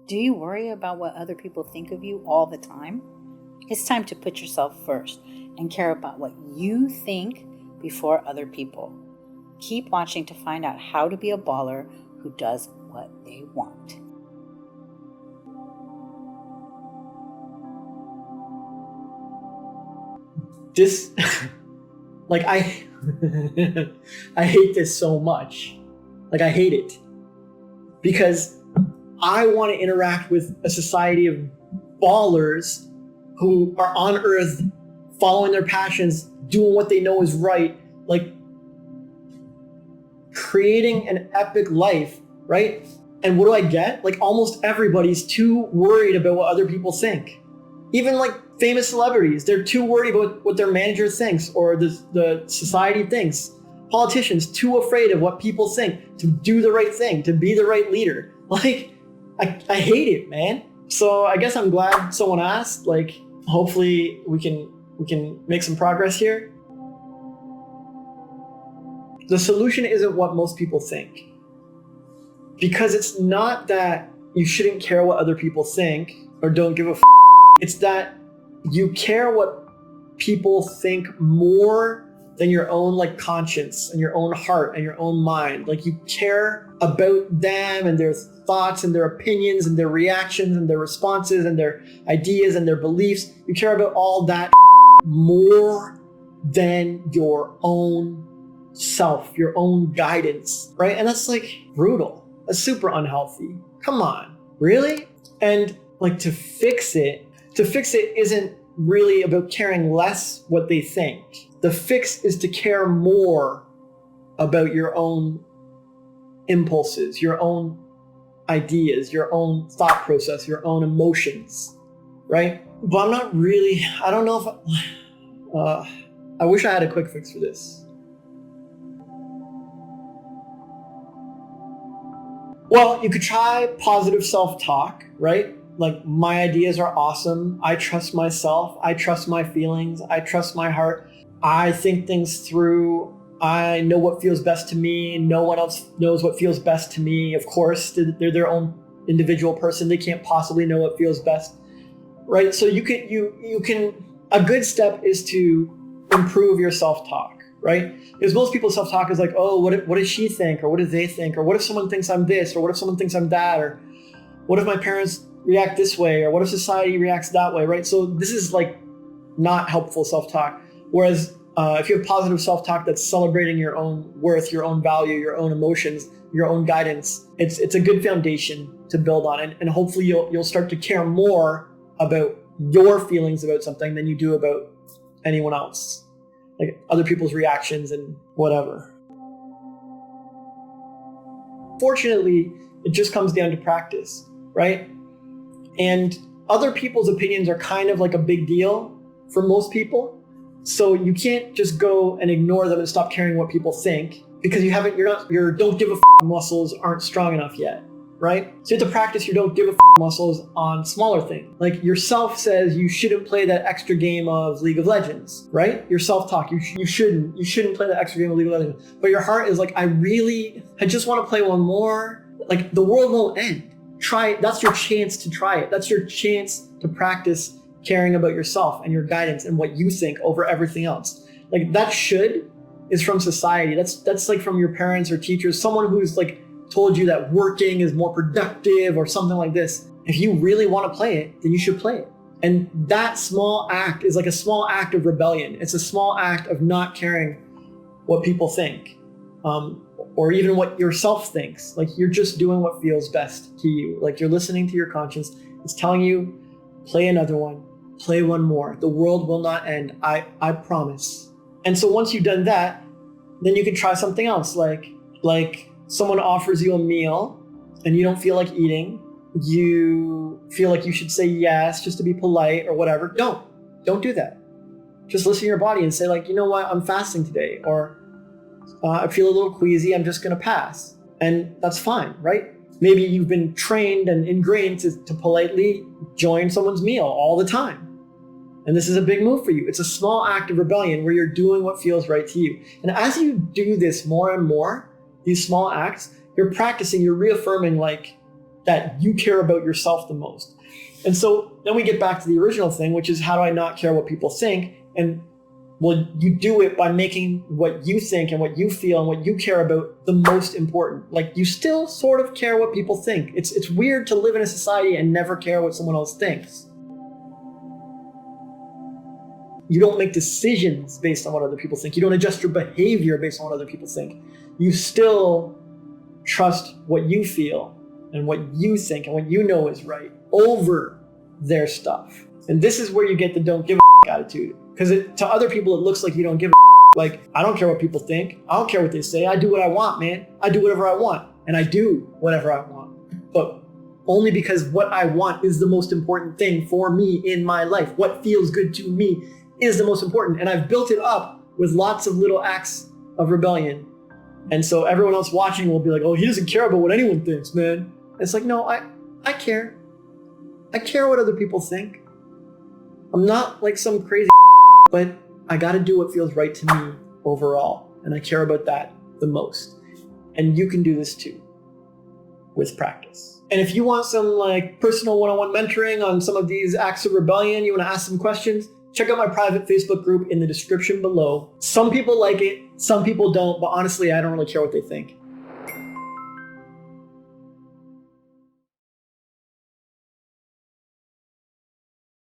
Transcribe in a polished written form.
Do you worry about what other people think of you all the time? It's time to put yourself first and care about what you think before other people. Keep watching to find out how to be a baller who does what they want. This, I hate this so much. I hate it because I want to interact with a society of ballers who are on earth, following their passions, doing what they know is right, creating an epic life, right? And what do I get? Almost everybody's too worried about what other people think. Even famous celebrities, they're too worried about what their manager thinks or the society thinks. Politicians, too afraid of what people think to do the right thing, to be the right leader. I hate it, man. So I guess I'm glad someone asked. Hopefully we can make some progress here. The solution isn't what most people think. Because it's not that you shouldn't care what other people think or don't give a f***. It's that you care what people think more than your own conscience and your own heart and your own mind. You care about them and their thoughts and their opinions and their reactions and their responses and their ideas and their beliefs. You care about all that more than your own self, your own guidance, right? And that's brutal. That's super unhealthy. Come on, really? And to fix it isn't really about caring less what they think. The fix is to care more about your own impulses, your own ideas, your own thought process, your own emotions, right? But I don't know if, I wish I had a quick fix for this. Well, you could try positive self-talk, right? My ideas are awesome. I trust myself. I trust my feelings. I trust my heart. I think things through. I know what feels best to me. No one else knows what feels best to me. Of course, they're their own individual person. They can't possibly know what feels best, right? So you can. A good step is to improve your self-talk, right? Because most people's self-talk is oh, what does she think, or what do they think, or what if someone thinks I'm this, or what if someone thinks I'm that, or what if my parents react this way, or what if society reacts that way, right? So this is not helpful self-talk. Whereas if you have positive self-talk that's celebrating your own worth, your own value, your own emotions, your own guidance, it's a good foundation to build on, and hopefully you'll start to care more about your feelings about something than you do about anyone else, other people's reactions and whatever. Fortunately, it just comes down to practice, right? And other people's opinions are kind of a big deal for most people. So you can't just go and ignore them and stop caring what people think because your don't give a f*** muscles aren't strong enough yet, right? So you have to practice your don't give a f*** muscles on smaller things. Yourself says you shouldn't play that extra game of League of Legends, right? Your self-talk, you shouldn't play that extra game of League of Legends. But your heart is I just want to play one more. The world won't end. Try it. That's your chance to try it. That's your chance to practice caring about yourself and your guidance and what you think over everything else. That should is from society. That's from your parents or teachers, someone who's told you that working is more productive or something like this. If you really want to play it, then you should play it. And that small act is a small act of rebellion. It's a small act of not caring what people think. Or even what yourself thinks. You're just doing what feels best to you. You're listening to your conscience. It's telling you, play another one, play one more. The world will not end. I promise. And so once you've done that, then you can try something else. Like someone offers you a meal and you don't feel like eating. You feel like you should say yes just to be polite or whatever. Don't do that. Just listen to your body and say you know what, I'm fasting today, or I feel a little queasy, I'm just going to pass. And that's fine, right? Maybe you've been trained and ingrained to politely join someone's meal all the time. And this is a big move for you. It's a small act of rebellion where you're doing what feels right to you. And as you do this more and more, these small acts, you're practicing, you're reaffirming that you care about yourself the most. And so then we get back to the original thing, which is how do I not care what people think? And well, you do it by making what you think and what you feel and what you care about the most important. Like, you still sort of care what people think. It's weird to live in a society and never care what someone else thinks. You don't make decisions based on what other people think. You don't adjust your behavior based on what other people think. You still trust what you feel and what you think and what you know is right over their stuff. And this is where you get the don't give a attitude. Because to other people, it looks like you don't give a like, I don't care what people think. I don't care what they say. I do what I want, man. I do whatever I want. And I do whatever I want. But only because what I want is the most important thing for me in my life. What feels good to me is the most important. And I've built it up with lots of little acts of rebellion. And so everyone else watching will be like, oh, he doesn't care about what anyone thinks, man. And it's like, no, I care. I care what other people think. I'm not like some crazy, but I got to do what feels right to me overall. And I care about that the most. And you can do this too with practice. And if you want some like personal one-on-one mentoring on some of these acts of rebellion, you want to ask some questions, check out my private Facebook group in the description below. Some people like it, some people don't, but honestly, I don't really care what they think.